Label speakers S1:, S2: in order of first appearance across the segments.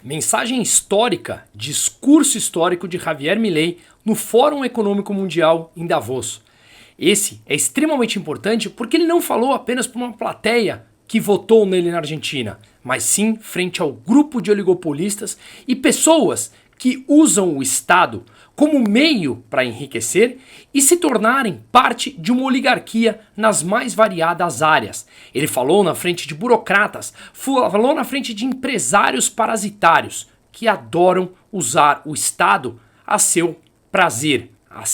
S1: Mensagem histórica, discurso histórico de Javier Milei no Fórum Econômico Mundial em Davos. Esse é extremamente importante porque ele não falou apenas para uma plateia que votou nele na Argentina, mas sim frente ao grupo de oligopolistas e pessoas que usam o Estado como meio para enriquecer e se tornarem parte de uma oligarquia nas mais variadas áreas. Ele falou na frente de burocratas, falou na frente de empresários parasitários que adoram usar o Estado a seu prazer, a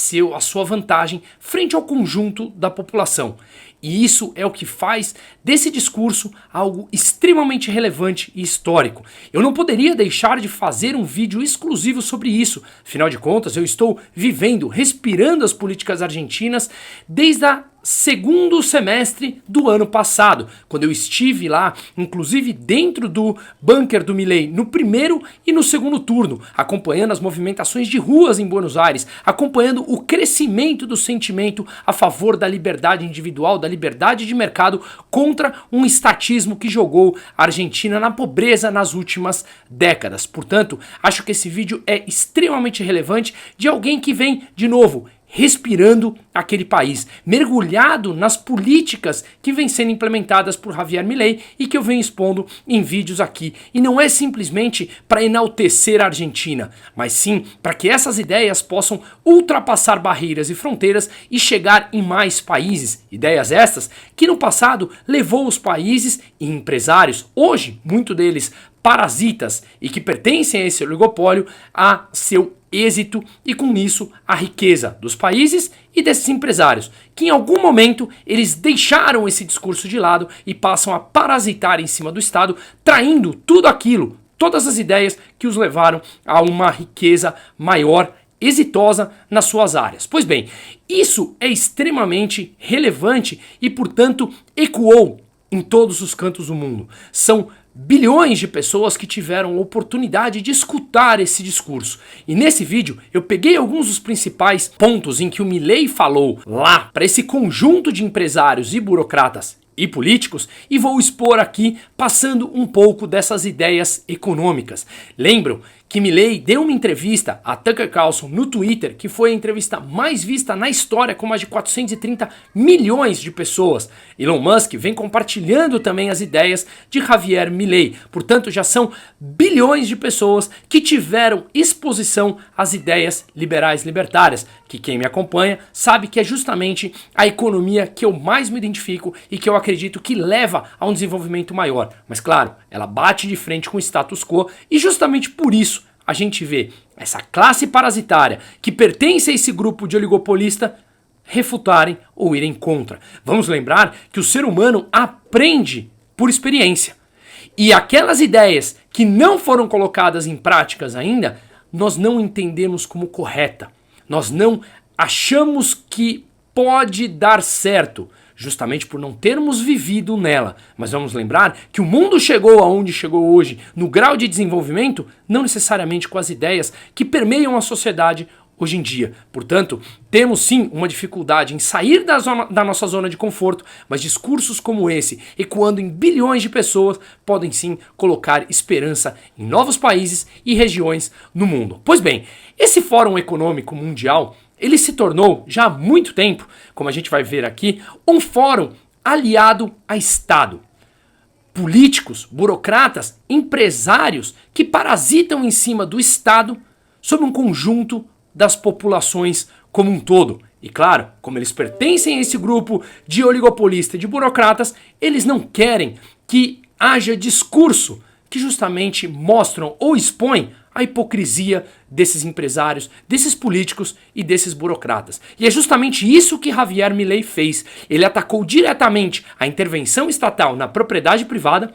S1: sua vantagem frente ao conjunto da população. E isso é o que faz desse discurso algo extremamente relevante e histórico. Eu não poderia deixar de fazer um vídeo exclusivo sobre isso. Afinal de contas, eu estou vivendo, respirando as políticas argentinas desde o segundo semestre do ano passado, quando eu estive lá, inclusive dentro do bunker do Milei, no primeiro e no segundo turno, acompanhando as movimentações de ruas em Buenos Aires, acompanhando o crescimento do sentimento a favor da liberdade individual, da liberdade de mercado contra um estatismo que jogou a Argentina na pobreza nas últimas décadas. Portanto, acho que esse vídeo é extremamente relevante de alguém que vem, de novo, respirando aquele país, mergulhado nas políticas que vêm sendo implementadas por Javier Milei e que eu venho expondo em vídeos aqui. E não é simplesmente para enaltecer a Argentina, mas sim para que essas ideias possam ultrapassar barreiras e fronteiras e chegar em mais países. Ideias estas que no passado levou os países e empresários, hoje muito deles parasitas e que pertencem a esse oligopólio, a seu êxito e com isso a riqueza dos países e desses empresários, que em algum momento eles deixaram esse discurso de lado e passam a parasitar em cima do Estado, traindo tudo aquilo, todas as ideias que os levaram a uma riqueza maior, exitosa nas suas áreas. Pois bem, isso é extremamente relevante e, portanto, ecoou em todos os cantos do mundo. São bilhões de pessoas que tiveram a oportunidade de escutar esse discurso. E nesse vídeo eu peguei alguns dos principais pontos em que o Milei falou lá para esse conjunto de empresários e burocratas e políticos e vou expor aqui passando um pouco dessas ideias econômicas. Lembram que Milei deu uma entrevista a Tucker Carlson no Twitter, que foi a entrevista mais vista na história, com mais de 430 milhões de pessoas. Elon Musk vem compartilhando também as ideias de Javier Milei. Portanto, já são bilhões de pessoas que tiveram exposição às ideias liberais libertárias, que quem me acompanha sabe que é justamente a economia que eu mais me identifico e que eu acredito que leva a um desenvolvimento maior. Mas claro, ela bate de frente com o status quo e justamente por isso a gente vê essa classe parasitária que pertence a esse grupo de oligopolista refutarem ou irem contra. Vamos lembrar que o ser humano aprende por experiência. E aquelas ideias que não foram colocadas em práticas ainda, nós não entendemos como correta. Nós não achamos que pode dar certo, justamente por não termos vivido nela. Mas vamos lembrar que o mundo chegou aonde chegou hoje, no grau de desenvolvimento, não necessariamente com as ideias que permeiam a sociedade hoje em dia. Portanto, temos sim uma dificuldade em sair da nossa zona de conforto, mas discursos como esse, ecoando em bilhões de pessoas, podem sim colocar esperança em novos países e regiões no mundo. Pois bem, esse Fórum Econômico Mundial, ele se tornou, já há muito tempo, como a gente vai ver aqui, um fórum aliado a Estado. Políticos, burocratas, empresários que parasitam em cima do Estado sobre um conjunto das populações como um todo. E claro, como eles pertencem a esse grupo de oligopolistas e de burocratas, eles não querem que haja discurso que justamente mostram ou expõem a hipocrisia desses empresários, desses políticos e desses burocratas. E é justamente isso que Javier Milei fez. Ele atacou diretamente a intervenção estatal na propriedade privada,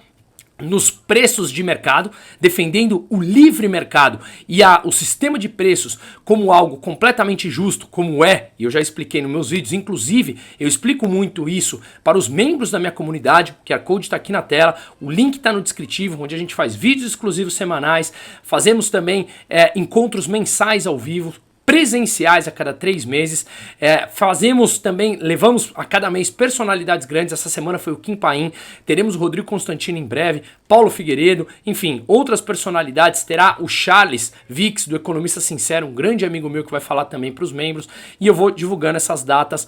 S1: nos preços de mercado, defendendo o livre mercado e o sistema de preços como algo completamente justo, como é, e eu já expliquei nos meus vídeos, inclusive eu explico muito isso para os membros da minha comunidade, o QR Code está aqui na tela, o link está no descritivo, onde a gente faz vídeos exclusivos semanais, fazemos também encontros mensais ao vivo, presenciais a cada 3 meses. Levamos a cada mês personalidades grandes. Essa semana foi o Kim Paim, teremos o Rodrigo Constantino em breve, Paulo Figueiredo, enfim, outras personalidades. Terá o Charles Vix, do Economista Sincero, um grande amigo meu que vai falar também para os membros, e eu vou divulgando essas datas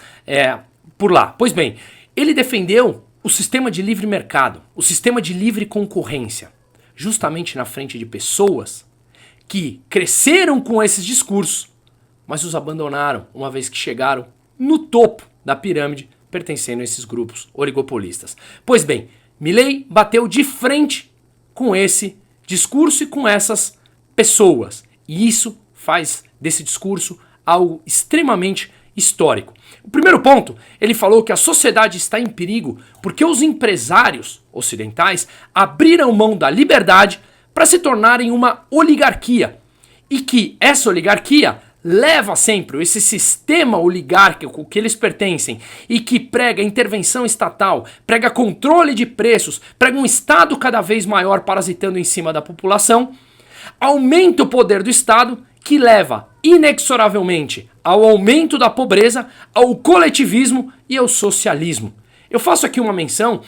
S1: por lá. Pois bem, ele defendeu o sistema de livre mercado, o sistema de livre concorrência, justamente na frente de pessoas que cresceram com esses discursos, mas os abandonaram uma vez que chegaram no topo da pirâmide, pertencendo a esses grupos oligopolistas. Pois bem, Milei bateu de frente com esse discurso e com essas pessoas. E isso faz desse discurso algo extremamente histórico. O primeiro ponto, ele falou que a sociedade está em perigo porque os empresários ocidentais abriram mão da liberdade para se tornarem uma oligarquia. E que essa oligarquia leva sempre esse sistema oligárquico que eles pertencem e que prega intervenção estatal, prega controle de preços, prega um Estado cada vez maior parasitando em cima da população, aumenta o poder do Estado, que leva inexoravelmente ao aumento da pobreza, ao coletivismo e ao socialismo. Eu faço aqui uma menção,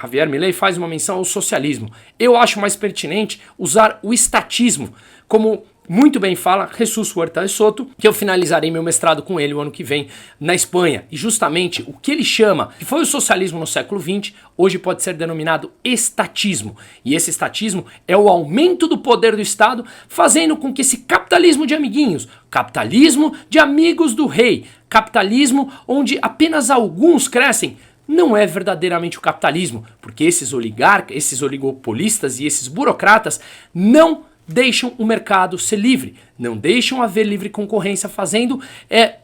S1: Javier Milei, faz uma menção ao socialismo. Eu acho mais pertinente usar o estatismo, como muito bem fala Jesus Huerta de Soto, que eu finalizarei meu mestrado com ele o ano que vem na Espanha. E justamente o que ele chama, que foi o socialismo no século XX, hoje pode ser denominado estatismo. E esse estatismo é o aumento do poder do Estado, fazendo com que esse capitalismo de amiguinhos, capitalismo de amigos do rei, capitalismo onde apenas alguns crescem, não é verdadeiramente o capitalismo, porque esses oligarcas, esses oligopolistas e esses burocratas não deixam o mercado ser livre, não deixam haver livre concorrência, fazendo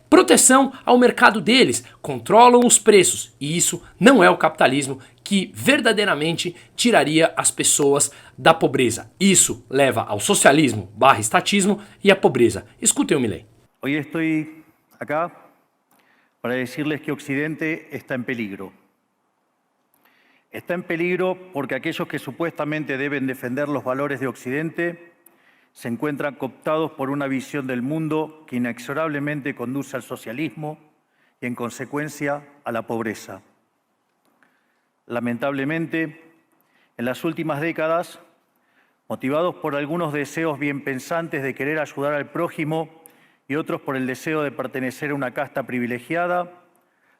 S1: proteção ao mercado deles, controlam os preços, e isso não é o capitalismo que verdadeiramente tiraria as pessoas da pobreza. Isso leva ao socialismo / estatismo e à pobreza. Escutem o Milei.
S2: Hoy estoy acá para decirles que Occidente está en peligro. Está en peligro porque aquellos que supuestamente deben defender los valores de Occidente se encuentran cooptados por una visión del mundo que inexorablemente conduce al socialismo y, en consecuencia, a la pobreza. Lamentablemente, en las últimas décadas, motivados por algunos deseos bien pensantes de querer ayudar al prójimo y otros por el deseo de pertenecer a una casta privilegiada,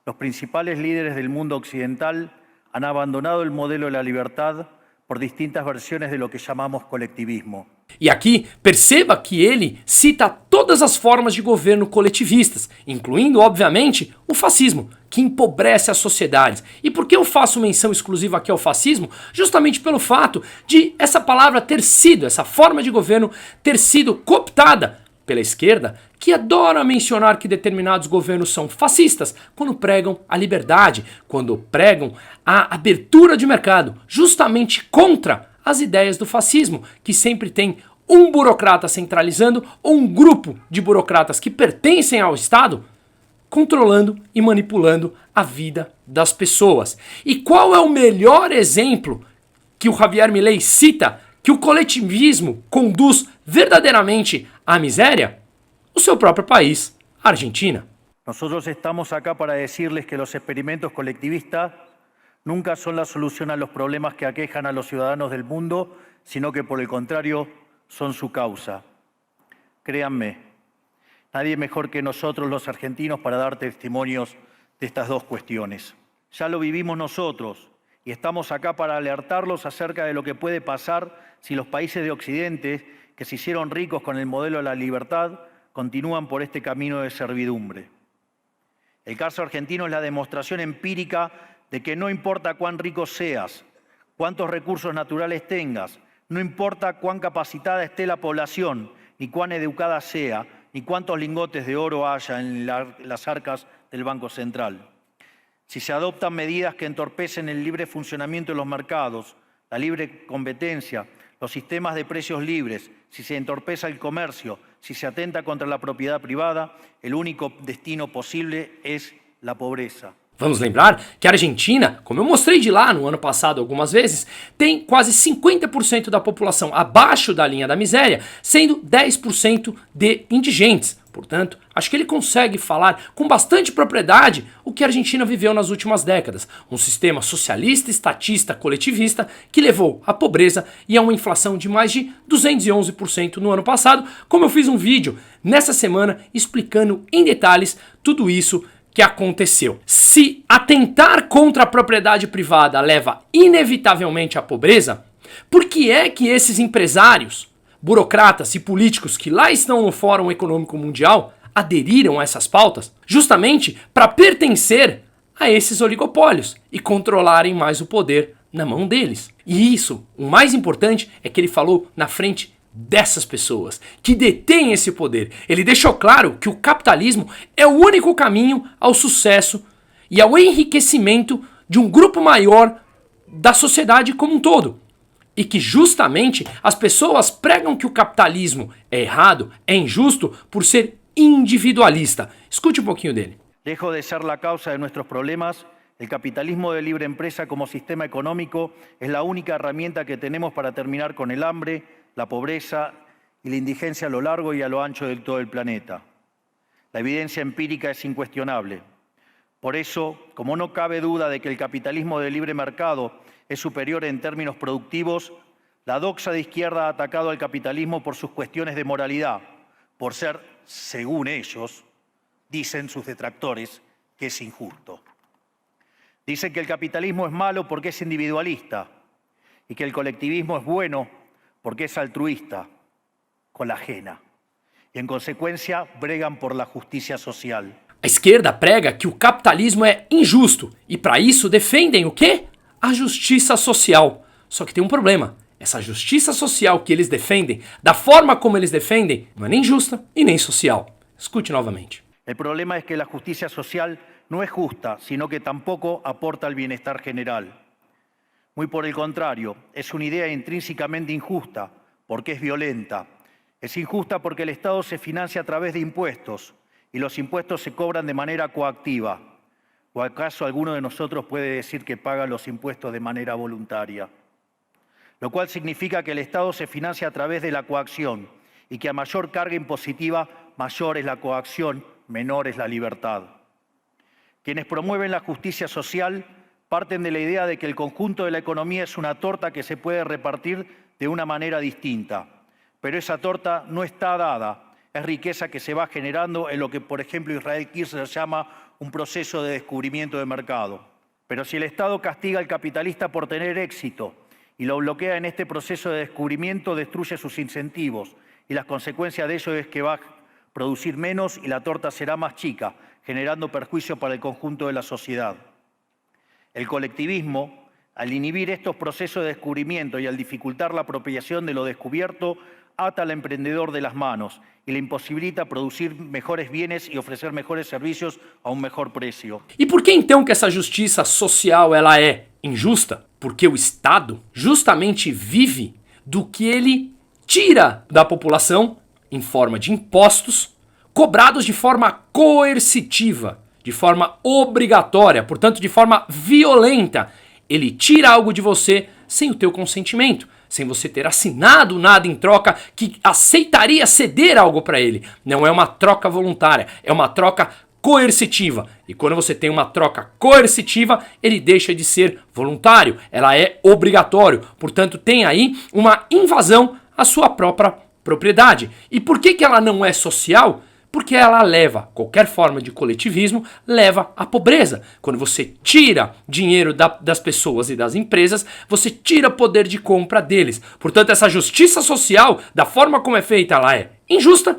S2: los principales líderes del mundo occidental han abandonado el modelo de la libertad por distintas versiones de lo que llamamos colectivismo.
S1: E aqui, perceba que ele cita todas as formas de governo coletivistas, incluindo, obviamente, o fascismo, que empobrece as sociedades. E por que eu faço menção exclusiva aqui ao fascismo? Justamente pelo fato de essa palavra ter sido, essa forma de governo ter sido cooptada pela esquerda, que adora mencionar que determinados governos são fascistas quando pregam a liberdade, quando pregam a abertura de mercado, justamente contra as ideias do fascismo, que sempre tem um burocrata centralizando ou um grupo de burocratas que pertencem ao Estado controlando e manipulando a vida das pessoas. E qual é o melhor exemplo que o Javier Milei cita que o coletivismo conduz verdadeiramente à miséria? O seu próprio país, a Argentina.
S2: Nosotros estamos acá para decirles que los experimentos colectivistas nunca son la solución a los problemas que aquejan a los ciudadanos del mundo, sino que por el contrario son su causa. Créanme, nadie mejor que nosotros los argentinos para dar testimonios de estas dos cuestiones. Ya lo vivimos nosotros y estamos acá para alertarlos acerca de lo que puede pasar si los países de Occidente, que se hicieron ricos con el modelo de la libertad, continúan por este camino de servidumbre. El caso argentino es la demostración empírica de que no importa cuán rico seas, cuántos recursos naturales tengas, no importa cuán capacitada esté la población, ni cuán educada sea, ni cuántos lingotes de oro haya en las arcas del Banco Central. Si se adoptan medidas que entorpecen el libre funcionamiento de los mercados, la libre competencia, los sistemas de precios libres, si se entorpece el comercio, si se atenta contra la propiedad privada, el único destino posible es la pobreza.
S1: Vamos lembrar que a Argentina, como eu mostrei de lá no ano passado algumas vezes, tem quase 50% da população abaixo da linha da miséria, sendo 10% de indigentes. Portanto, acho que ele consegue falar com bastante propriedade o que a Argentina viveu nas últimas décadas. Um sistema socialista, estatista, coletivista que levou à pobreza e a uma inflação de mais de 211% no ano passado, como eu fiz um vídeo nessa semana explicando em detalhes tudo isso que aconteceu. Se atentar contra a propriedade privada leva inevitavelmente à pobreza, por que é que esses empresários, burocratas e políticos que lá estão no Fórum Econômico Mundial aderiram a essas pautas? Justamente para pertencer a esses oligopólios e controlarem mais o poder na mão deles. E isso, o mais importante, é que ele falou na frente dessas pessoas que detêm esse poder. Ele deixou claro que o capitalismo é o único caminho ao sucesso e ao enriquecimento de um grupo maior da sociedade como um todo. E que justamente as pessoas pregam que o capitalismo é errado, é injusto por ser individualista. Escute um pouquinho dele.
S2: Lejos de ser la causa de nuestros problemas, el capitalismo de libre empresa como sistema económico es la única herramienta que tenemos para terminar con el hambre, la pobreza y la indigencia a lo largo y a lo ancho de todo el planeta. La evidencia empírica es incuestionable. Por eso, como no cabe duda de que el capitalismo de libre mercado es superior en términos productivos, la doxa de izquierda ha atacado al capitalismo por sus cuestiones de moralidad, por ser, según ellos, dicen sus detractores, que es injusto. Dicen que el capitalismo es malo porque es individualista y que el colectivismo es bueno porque es altruista, con la ajena. Y en consecuencia bregan por la justicia social.
S1: A esquerda prega que o capitalismo é injusto e para isso defendem o quê? A justiça social. Só que tem um problema. Essa justiça social que eles defendem, da forma como eles defendem, não é nem justa e nem social. Escute novamente.
S2: El problema es que la justicia social no es justa, sino que tampoco aporta al bienestar general. Muy por el contrario, es una idea intrínsecamente injusta porque es violenta. Es injusta porque el Estado se financia a través de impuestos y los impuestos se cobran de manera coactiva. ¿O acaso alguno de nosotros puede decir que paga los impuestos de manera voluntaria? Lo cual significa que el Estado se financia a través de la coacción y que a mayor carga impositiva, mayor es la coacción, menor es la libertad. Quienes promueven la justicia social parten de la idea de que el conjunto de la economía es una torta que se puede repartir de una manera distinta. Pero esa torta no está dada, es riqueza que se va generando en lo que, por ejemplo, Israel Kirzler llama un proceso de descubrimiento de mercado. Pero si el Estado castiga al capitalista por tener éxito y lo bloquea en este proceso de descubrimiento, destruye sus incentivos y las consecuencias de ello es que va a producir menos y la torta será más chica, generando perjuicio para el conjunto de la sociedad. El colectivismo, al inhibir estos procesos de descubrimiento y al dificultar la apropiación de lo descubierto, ata al emprendedor de las manos y le imposibilita producir mejores bienes e ofrecer mejores servicios a um mejor preço.
S1: E por que então que essa justiça social ela é injusta? Porque o Estado justamente vive do que ele tira da população em forma de impostos, cobrados de forma coercitiva, de forma obrigatória, portanto de forma violenta. Ele tira algo de você sem o teu consentimento, sem você ter assinado nada em troca que aceitaria ceder algo para ele. Não é uma troca voluntária, é uma troca coercitiva. E quando você tem uma troca coercitiva, ele deixa de ser voluntário, ela é obrigatório. Portanto, tem aí uma invasão à sua própria propriedade. E por que ela não é social? Porque ela leva, qualquer forma de coletivismo, leva à pobreza. Quando você tira dinheiro das pessoas e das empresas, você tira poder de compra deles. Portanto, essa justiça social, da forma como é feita, ela é injusta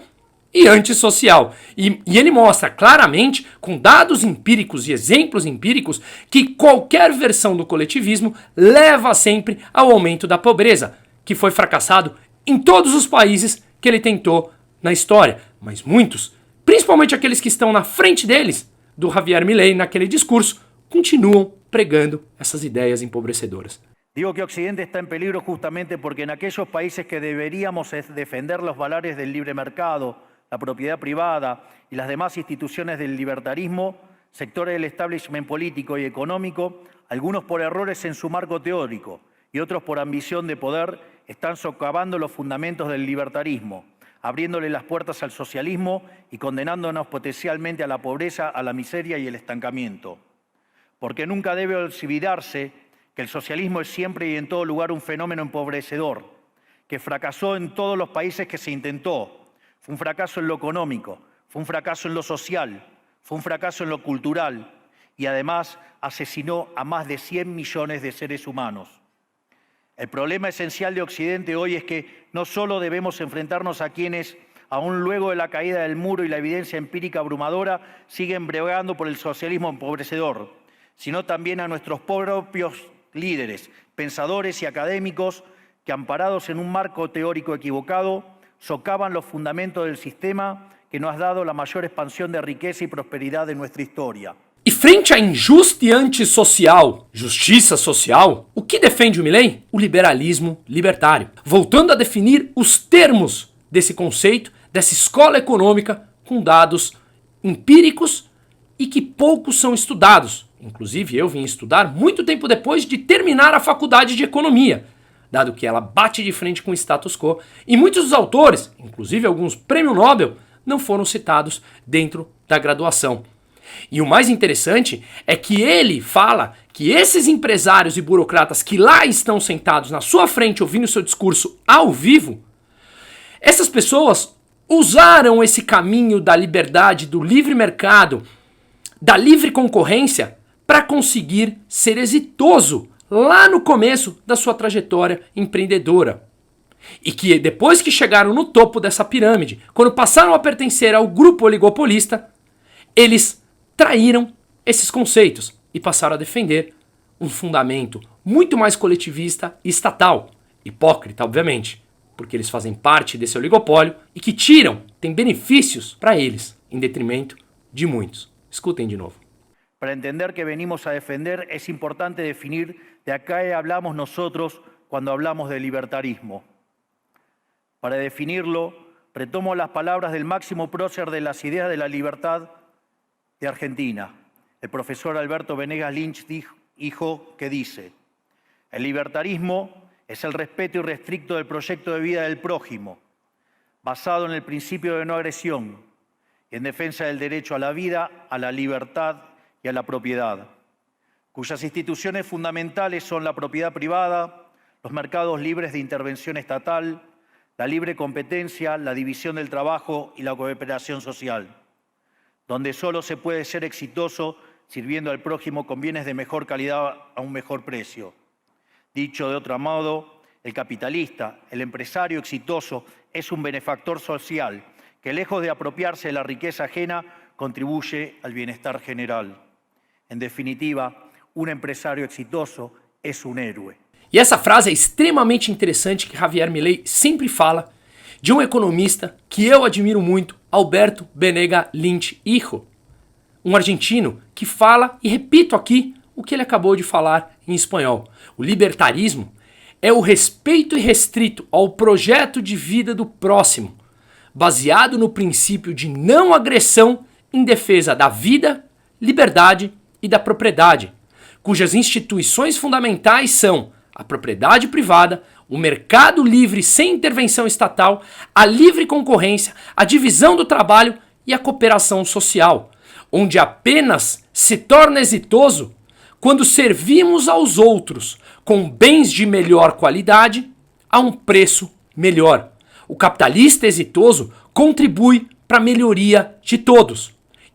S1: e antissocial. E ele mostra claramente, com dados empíricos e exemplos empíricos, que qualquer versão do coletivismo leva sempre ao aumento da pobreza, que foi fracassado em todos os países que ele tentou na história. Mas muitos, principalmente aqueles que estão na frente deles, do Javier Milei naquele discurso, continuam pregando essas ideias empobrecedoras.
S2: Digo que Occidente está en peligro justamente porque en aquellos países que deberíamos defender los valores del libre mercado, la propiedad privada y las demás instituciones del libertarismo, sectores del establishment político y económico, algunos por errores en su marco teórico y otros por ambición de poder, están socavando los fundamentos del libertarismo, abriéndole las puertas al socialismo y condenándonos potencialmente a la pobreza, a la miseria y el estancamiento. Porque nunca debe olvidarse que el socialismo es siempre y en todo lugar un fenómeno empobrecedor, que fracasó en todos los países que se intentó. Fue un fracaso en lo económico, fue un fracaso en lo social, fue un fracaso en lo cultural y además asesinó a más de 100 millones de seres humanos. El problema esencial de Occidente hoy es que no solo debemos enfrentarnos a quienes, aún luego de la caída del muro y la evidencia empírica abrumadora, siguen bregando por el socialismo empobrecedor, sino también a nuestros propios líderes, pensadores y académicos que, amparados en un marco teórico equivocado, socavan los fundamentos del sistema que nos ha dado la mayor expansão de riqueza e prosperidade de nossa história.
S1: E frente à injusta e antissocial justiça social, o que defende o Milei? O liberalismo libertário, voltando a definir os termos desse conceito, dessa escola econômica com dados empíricos e que poucos são estudados. Inclusive eu vim estudar muito tempo depois de terminar a faculdade de economia, dado que ela bate de frente com o status quo, e muitos dos autores, inclusive alguns prêmio Nobel, não foram citados dentro da graduação. E o mais interessante é que ele fala que esses empresários e burocratas que lá estão sentados na sua frente ouvindo seu discurso ao vivo, essas pessoas usaram esse caminho da liberdade, do livre mercado, da livre concorrência para conseguir ser exitoso lá no começo da sua trajetória empreendedora. E que depois que chegaram no topo dessa pirâmide, quando passaram a pertencer ao grupo oligopolista, eles traíram esses conceitos e passaram a defender um fundamento muito mais coletivista e estatal. Hipócrita, obviamente, porque eles fazem parte desse oligopólio e que têm benefícios para eles, em detrimento de muitos. Escutem de novo.
S2: Para entender que venimos a defender, es importante definir de a qué hablamos nosotros cuando hablamos de libertarismo. Para definirlo, retomo las palabras del máximo prócer de las ideas de la libertad de Argentina, el profesor Alberto Venegas Lynch, dijo que dice: el libertarismo es el respeto irrestricto del proyecto de vida del prójimo, basado en el principio de no agresión y en defensa del derecho a la vida, a la libertad y a la propiedad, cuyas instituciones fundamentales son la propiedad privada, los mercados libres de intervención estatal, la libre competencia, la división del trabajo y la cooperación social, donde solo se puede ser exitoso sirviendo al prójimo con bienes de mejor calidad a un mejor precio. Dicho de otro modo, el capitalista, el empresario exitoso, es un benefactor social que, lejos de apropiarse de la riqueza ajena, contribuye al bienestar general. En definitiva, un empresario exitoso es un héroe.
S1: E essa frase é extremamente interessante que Javier Milei sempre fala de um economista que eu admiro muito, Alberto Benega Lynch Hijo, um argentino que fala, e repito aqui, o que ele acabou de falar em espanhol. O libertarismo é o respeito irrestrito ao projeto de vida do próximo, baseado no princípio de não agressão em defesa da vida, liberdade e da propriedade, cujas instituições fundamentais são a propriedade privada, o mercado livre sem intervenção estatal, a livre concorrência, a divisão do trabalho e a cooperação social, onde apenas se torna exitoso quando servimos aos outros com bens de melhor qualidade a um preço melhor. O capitalista exitoso contribui para a melhoria de todos.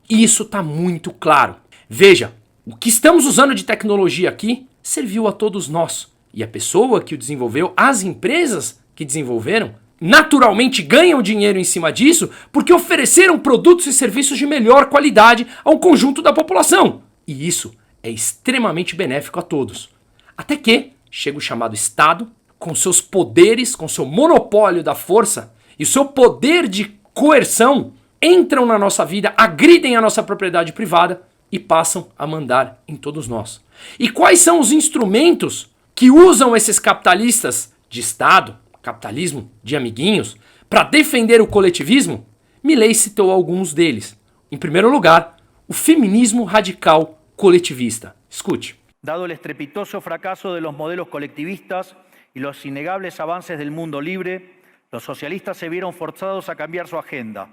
S1: Isso está muito claro. Veja, o que estamos usando de tecnologia aqui serviu a todos nós. E a pessoa que o desenvolveu, as empresas que desenvolveram, naturalmente ganham dinheiro em cima disso porque ofereceram produtos e serviços de melhor qualidade a um conjunto da população. E isso é extremamente benéfico a todos. Até que chega o chamado Estado, com seus poderes, com seu monopólio da força e o seu poder de coerção, entram na nossa vida, agridem a nossa propriedade privada e passam a mandar em todos nós. E quais são os instrumentos que usam esses capitalistas de Estado, capitalismo de amiguinhos, para defender o coletivismo? Milei citou alguns deles. Em primeiro lugar, o feminismo radical coletivista. Escute.
S2: Dado el estrepitoso fracaso de los modelos colectivistas y los innegables avances del mundo libre, Los socialistas se vieron forzados a cambiar su agenda.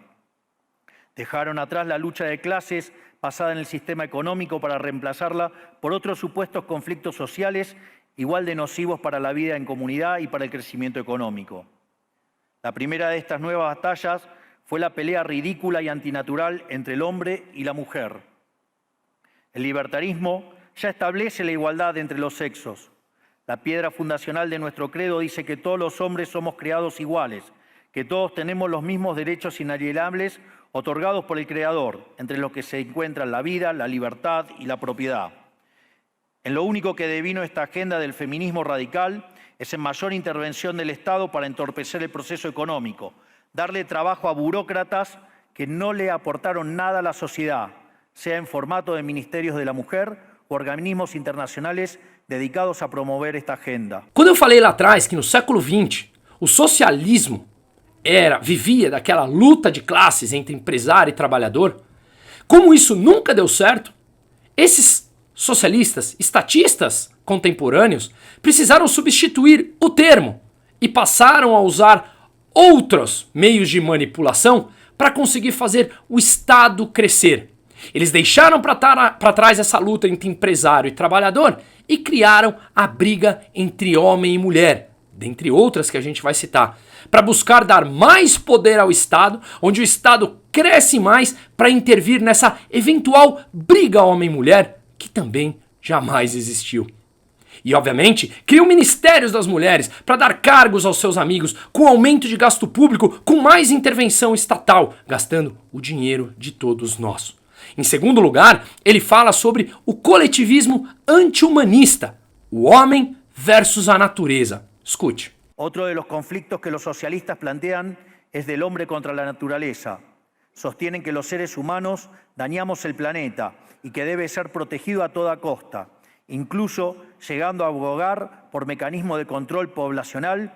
S2: Dejaron atrás la lucha de clases basada en el sistema económico para reemplazarla por otros supuestos conflictos sociales igual de nocivos para la vida en comunidad y para el crecimiento económico. La primera de estas nuevas batallas fue la pelea ridícula y antinatural entre el hombre y la mujer. El libertarismo ya establece la igualdad entre los sexos. La piedra fundacional de nuestro credo dice que todos los hombres somos creados iguales, que todos tenemos los mismos derechos inalienables otorgados por el Creador, entre los que se encuentran la vida, la libertad y la propiedad. En lo único que devino esta agenda del feminismo radical es en mayor intervención del Estado para entorpecer el proceso económico, darle trabajo a burócratas que no le aportaron nada a la sociedad, sea en formato de ministerios de la mujer o organismos internacionales dedicados a promover esta agenda.
S1: Quando eu falei lá atrás que no século XX o socialismo vivia daquela luta de classes entre empresário e trabalhador, como isso nunca deu certo, esses socialistas, estatistas contemporâneos, precisaram substituir o termo e passaram a usar outros meios de manipulação para conseguir fazer o Estado crescer. Eles deixaram para trás essa luta entre empresário e trabalhador e criaram a briga entre homem e mulher, dentre outras que a gente vai citar, para buscar dar mais poder ao Estado, onde o Estado cresce mais para intervir nessa eventual briga homem-mulher, que também jamais existiu. E, obviamente, criam ministérios das mulheres para dar cargos aos seus amigos, com aumento de gasto público, com mais intervenção estatal, gastando o dinheiro de todos nós. Em segundo lugar, ele fala sobre o coletivismo anti-humanista, o homem versus a natureza. Escute.
S2: Otro de los conflictos que los socialistas plantean es del hombre contra la naturaleza. Sostienen que los seres humanos dañamos el planeta y que debe ser protegido a toda costa, incluso llegando a abogar por mecanismos de control poblacional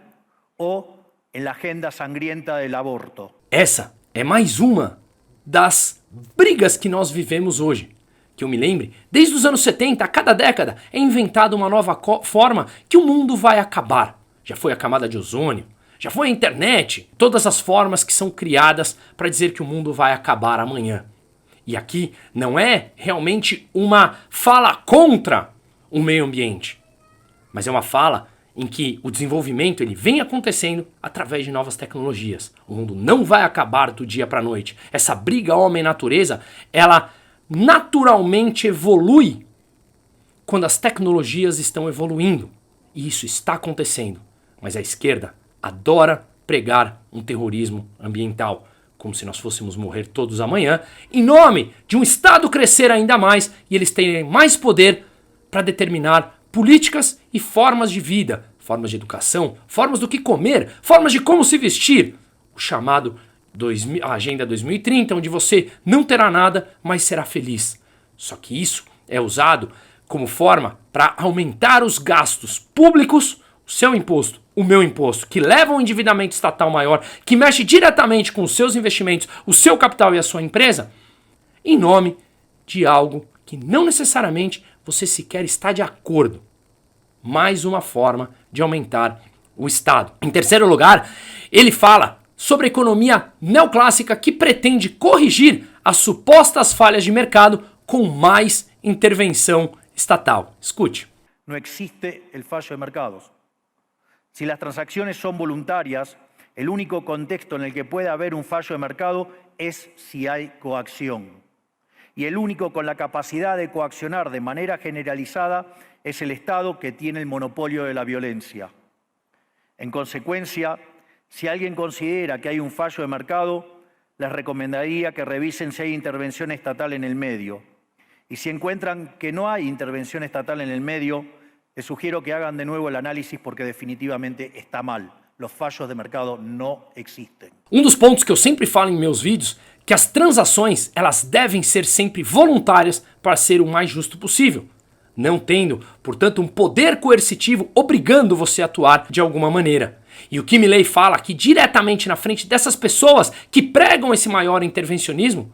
S2: o en la agenda sangrienta del aborto.
S1: Essa é mais uma das brigas que nós vivemos hoje. Que eu me lembre, desde os anos 70, a cada década, é inventada uma nova forma que o mundo vai acabar. Já foi a camada de ozônio, já foi a internet, todas as formas que são criadas para dizer que o mundo vai acabar amanhã. E aqui não é realmente uma fala contra o meio ambiente, mas é uma fala em que o desenvolvimento ele vem acontecendo através de novas tecnologias. O mundo não vai acabar do dia para a noite. Essa briga homem-natureza, ela naturalmente evolui quando as tecnologias estão evoluindo. E isso está acontecendo. Mas a esquerda adora pregar um terrorismo ambiental, como se nós fôssemos morrer todos amanhã, em nome de um Estado crescer ainda mais e eles terem mais poder para determinar políticas e formas de vida, formas de educação, formas do que comer, formas de como se vestir. O chamado a Agenda 2030, onde você não terá nada, mas será feliz. Só que isso é usado como forma para aumentar os gastos públicos, o seu imposto, o meu imposto, que leva a um endividamento estatal maior, que mexe diretamente com os seus investimentos, o seu capital e a sua empresa, em nome de algo que não necessariamente você sequer está de acordo. Mais uma forma de aumentar o Estado. Em terceiro lugar, ele fala sobre a economia neoclássica que pretende corrigir as supostas falhas de mercado com mais intervenção estatal. Escute.
S2: No existe el fallo de mercados. Si las transacciones son voluntarias, el único contexto en el que puede haber un fallo de mercado es si hay coacción. Y el único con la capacidad de coaccionar de manera generalizada es el Estado, que tiene el monopolio de la violencia. En consecuencia, si alguien considera que hay un fallo de mercado, les recomendaría que revisen si hay intervención estatal en el medio. Y si encuentran que no hay intervención estatal en el medio, les sugiero que hagan de nuevo el análisis, porque definitivamente está mal. Los fallos de mercado não existem.
S1: Um dos pontos que eu sempre falo em meus vídeos é que as transações elas devem ser sempre voluntárias para ser o mais justo possível, não tendo, portanto, um poder coercitivo obrigando você a atuar de alguma maneira. E o que Milei fala aqui diretamente na frente dessas pessoas que pregam esse maior intervencionismo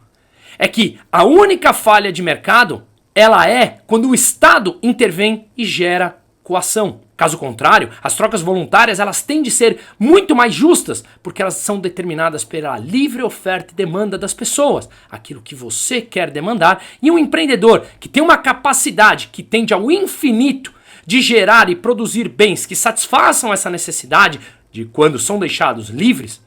S1: é que a única falha de mercado ela é quando o Estado intervém e gera coação, Caso contrário, as trocas voluntárias elas têm de ser muito mais justas, porque elas são determinadas pela livre oferta e demanda das pessoas, aquilo que você quer demandar, e um empreendedor que tem uma capacidade que tende ao infinito de gerar e produzir bens que satisfaçam essa necessidade de quando são deixados livres,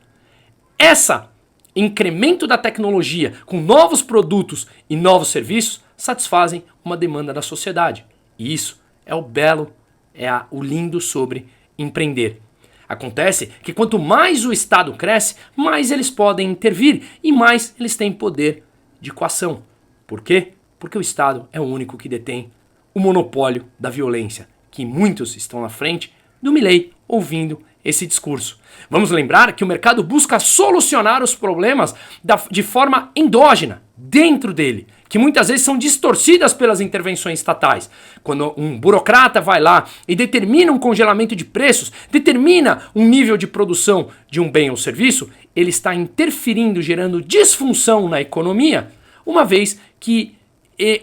S1: essa incremento da tecnologia com novos produtos e novos serviços satisfazem uma demanda da sociedade. E isso é o belo, o lindo sobre empreender. Acontece que quanto mais o Estado cresce, mais eles podem intervir e mais eles têm poder de coação. Por quê? Porque o Estado é o único que detém o monopólio da violência, que muitos estão na frente do Milei ouvindo esse discurso. Vamos lembrar que o mercado busca solucionar os problemas de forma endógena, dentro dele, que muitas vezes são distorcidas pelas intervenções estatais. Quando um burocrata vai lá e determina um congelamento de preços, determina um nível de produção de um bem ou serviço, ele está interferindo, gerando disfunção na economia, uma vez que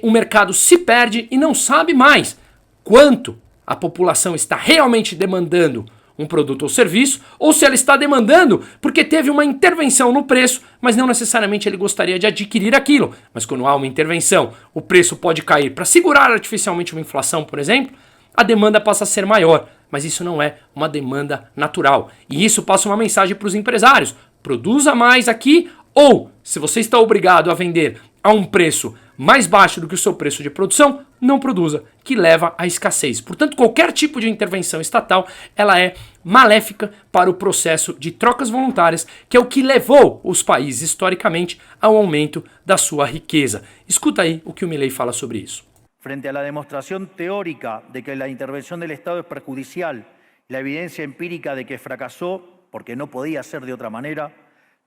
S1: o mercado se perde e não sabe mais quanto a população está realmente demandando um produto ou serviço, ou se ela está demandando porque teve uma intervenção no preço, mas não necessariamente ele gostaria de adquirir aquilo. Mas quando há uma intervenção, o preço pode cair para segurar artificialmente uma inflação, por exemplo, a demanda passa a ser maior. Mas isso não é uma demanda natural. E isso passa uma mensagem para os empresários. Produza mais aqui, ou se você está obrigado a vender a um preço mais baixo do que o seu preço de produção, não produza, que leva à escassez. Portanto, qualquer tipo de intervenção estatal, ela é maléfica para o processo de trocas voluntárias, que é o que levou os países historicamente ao aumento da sua riqueza. Escuta aí o que o Milei fala sobre isso.
S2: Frente a la demostración teórica de que la intervención del Estado es perjudicial, la evidencia empírica de que fracasó porque no podía ser de otra manera,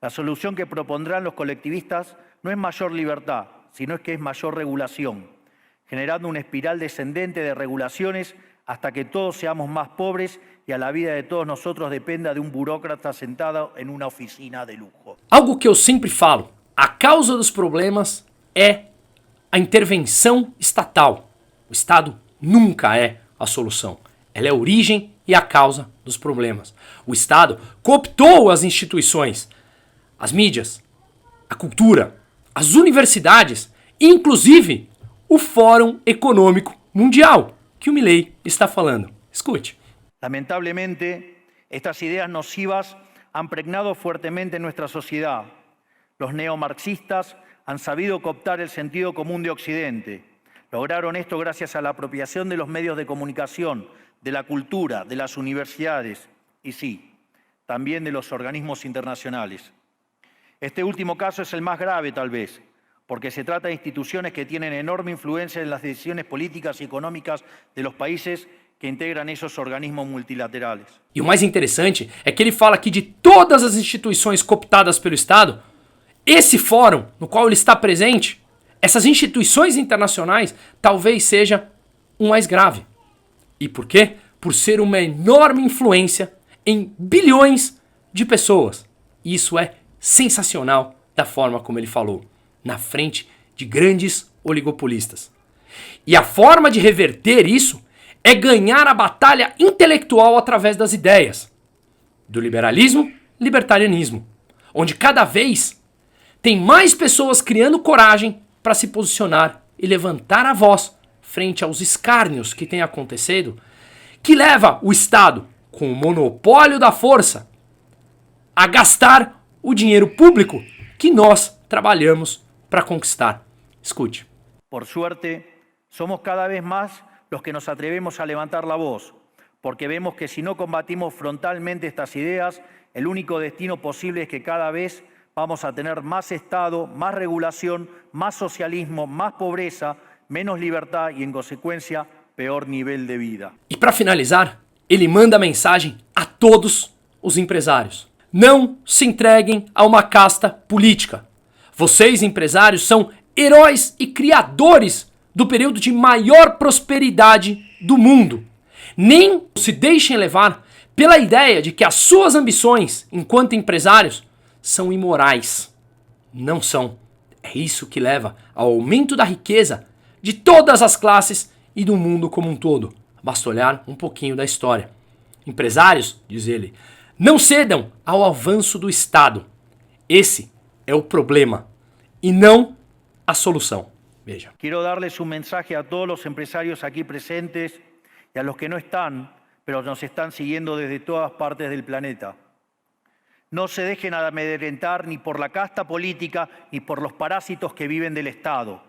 S2: la solución que propondrán los colectivistas no es mayor libertad, sino es que es mayor regulación, generando una espiral descendente de regulaciones hasta que todos seamos más pobres y a la vida de todos nosotros dependa de un burócrata sentado en una oficina de lujo.
S1: Algo que eu sempre falo, a causa dos problemas é a intervenção estatal. O Estado nunca é a solução. Ela é a origem e a causa dos problemas. O Estado cooptou as instituições, as mídias, a cultura, as universidades, inclusive o Fórum Econômico Mundial, que o Milei está falando. Escute.
S2: Lamentablemente, estas ideas nocivas han pregnado fuertemente en nuestra sociedad. Los neomarxistas han sabido cooptar el sentido común de Occidente. Lograron esto gracias a la apropiación de los medios de comunicación, de la cultura, de las universidades y sí, también de los organismos internacionales. Este último caso es el más grave, tal vez, porque se trata de instituciones que tienen enorme influencia en las decisiones políticas y económicas de los países que integram esos organismos multilaterales.
S1: E o mais interessante é que ele fala aqui de todas as instituições cooptadas pelo Estado, esse fórum no qual ele está presente, essas instituições internacionais, talvez seja o mais grave. E por quê? Por ser uma enorme influência em bilhões de pessoas. E isso é sensacional da forma como ele falou, na frente de grandes oligopolistas. E a forma de reverter isso é ganhar a batalha intelectual através das ideias, do liberalismo, libertarianismo, onde cada vez tem mais pessoas criando coragem para se posicionar e levantar a voz frente aos escárnios que têm acontecido, que leva o Estado, com o monopólio da força, a gastar o dinheiro público que nós trabalhamos para conquistar. Escute.
S2: Por suerte, somos cada vez más los que nos atrevemos a levantar la voz, porque vemos que si no combatimos frontalmente estas ideas, el único destino posible es que cada vez vamos a tener más Estado, más regulación, más socialismo, más pobreza, menos libertad y, en consecuencia, peor nivel de vida.
S1: E para finalizar, ele manda a mensagem a todos os empresários. Não se entreguem a uma casta política. Vocês, empresários, são heróis e criadores do período de maior prosperidade do mundo. Nem se deixem levar pela ideia de que as suas ambições, enquanto empresários, são imorais. Não são. É isso que leva ao aumento da riqueza de todas as classes e do mundo como um todo. basta olhar um pouquinho da história. Empresários, diz ele, não cedam ao avanço do Estado. Esse é o problema e não a solução. Veja.
S2: Quiero darles un mensaje a todos los empresarios aquí presentes y a los que no están, pero nos están siguiendo desde todas partes del planeta. No se dejen amedrentar ni por la casta política ni por los parásitos que viven del Estado.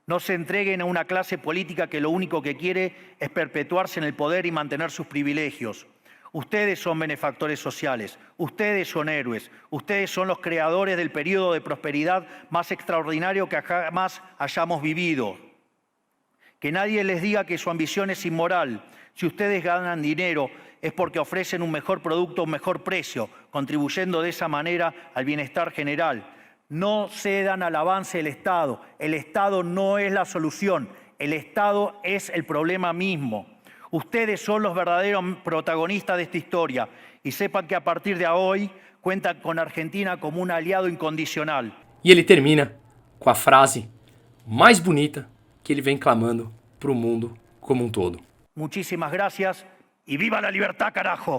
S2: No se entreguen a una clase política que lo único que quiere es perpetuarse en el poder y mantener sus privilegios. Ustedes son benefactores sociales, ustedes son héroes, ustedes son los creadores del periodo de prosperidad más extraordinario que jamás hayamos vivido. Que nadie les diga que su ambición es inmoral. Si ustedes ganan dinero es porque ofrecen un mejor producto a un mejor precio, contribuyendo de esa manera al bienestar general. No cedan al avance del Estado. El Estado no es la solución, el Estado es el problema mismo. Ustedes son los verdaderos protagonistas de esta historia y sepan que a partir de hoy cuentan con Argentina como un aliado incondicional.
S1: E ele termina com a frase mais bonita que ele vem clamando para o mundo como um todo.
S2: Muchísimas gracias y viva la libertad, carajo.